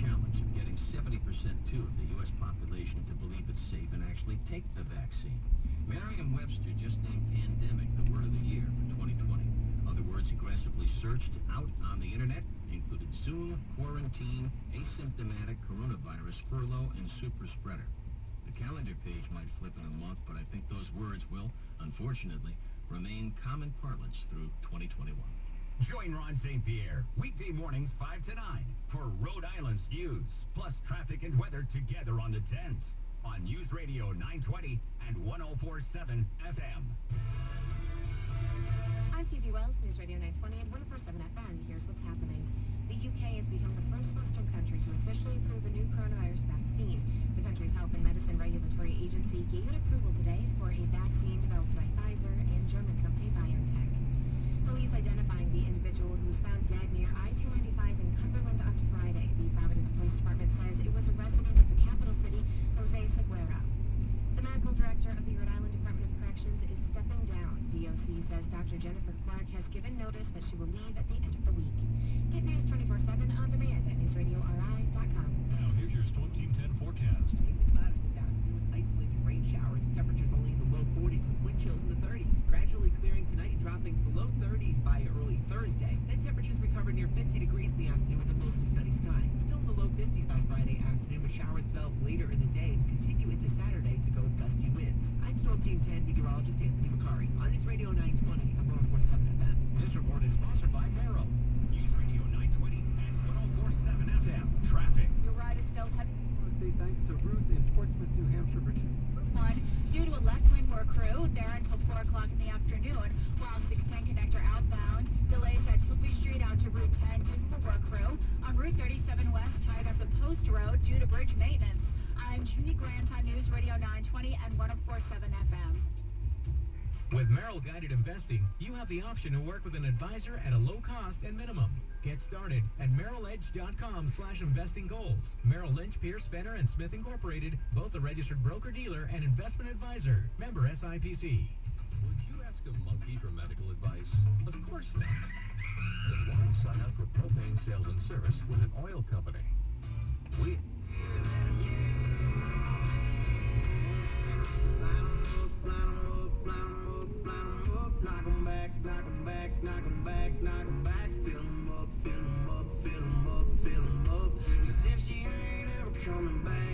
challenge of getting 70% of the U.S. population to believe it's safe and actually take the vaccine. Merriam-Webster just named pandemic the word of the year for 2020. Other words aggressively searched out on the internet included Zoom, quarantine, asymptomatic coronavirus, furlough, and super spreader. The calendar page might flip in a month, but I think those words will, unfortunately, remain common parlance through 2021. Join Ron St. Pierre weekday mornings 5 to 9 for Rhode Island's news, plus traffic and weather together on the 10s on News Radio 920 and 104.7 FM. I'm Phoebe Wells, News Radio 920 and 104.7 FM. Here's what's happening. The UK has become the first Western country to officially approve a new coronavirus vaccine. The country's Health and Medicine Regulatory Agency gave it approval today for a vaccine developed by Pfizer and German company BioNTech. Police identifying the individual who was found dead near I-295 in Cumberland on Friday. The Providence Police Department says it was a resident of the capital city, Jose Seguera. The medical director of the Rhode Island Department of Corrections is stepping down. DOC says Dr. Jennifer Clark has given notice that she will leave at the end of the week. Get News 24/7 on demand at newsradiori.com. Now here's your Storm Team 10 forecast. Cloudy this afternoon with isolated rain showers. Temperatures only in the low 40s with wind chills in the 30s. Gradually clearing tonight and dropping to the low 30s by early Thursday. Then temperatures recover near 50 degrees in the afternoon with a mostly sunny sky. Still in the low 50s by Friday afternoon, with showers develop later in the day and continue into Saturday to go with gusty winds. I'm Storm Team 10 meteorologist Anthony McCarry on News Radio 920 and 104.7 FM. This report is sponsored by Merrill. News Radio 920 and 104.7 FM. Traffic. Your ride is still heavy. I want to say thanks to Ruth in Portsmouth, New Hampshire, Virginia. Route 1, due to a left-lane work crew, there until 4 o'clock in the afternoon, while 610 connector outbound, delays at Toopy Street out to Route 10 due to a work crew. On Route 37 West, tied up at Post Road due to bridge maintenance. I'm Judy Grant on News Radio 920 and 104.7 FM. With Merrill Guided Investing, you have the option to work with an advisor at a low cost and minimum. Get started at merrilledge.com/investing goals. Merrill Lynch, Pierce, Fenner, and Smith Incorporated, both a registered broker-dealer and investment advisor. Member SIPC. Would you ask a monkey for medical advice? Of course not. Then why sign up for propane sales and service with an oil company? We... Knock 'em back, knock 'em back, knock 'em back, knock 'em back. Fill 'em up, fill 'em up, fill 'em up, fill 'em up. 'Cause if she ain't ever coming back.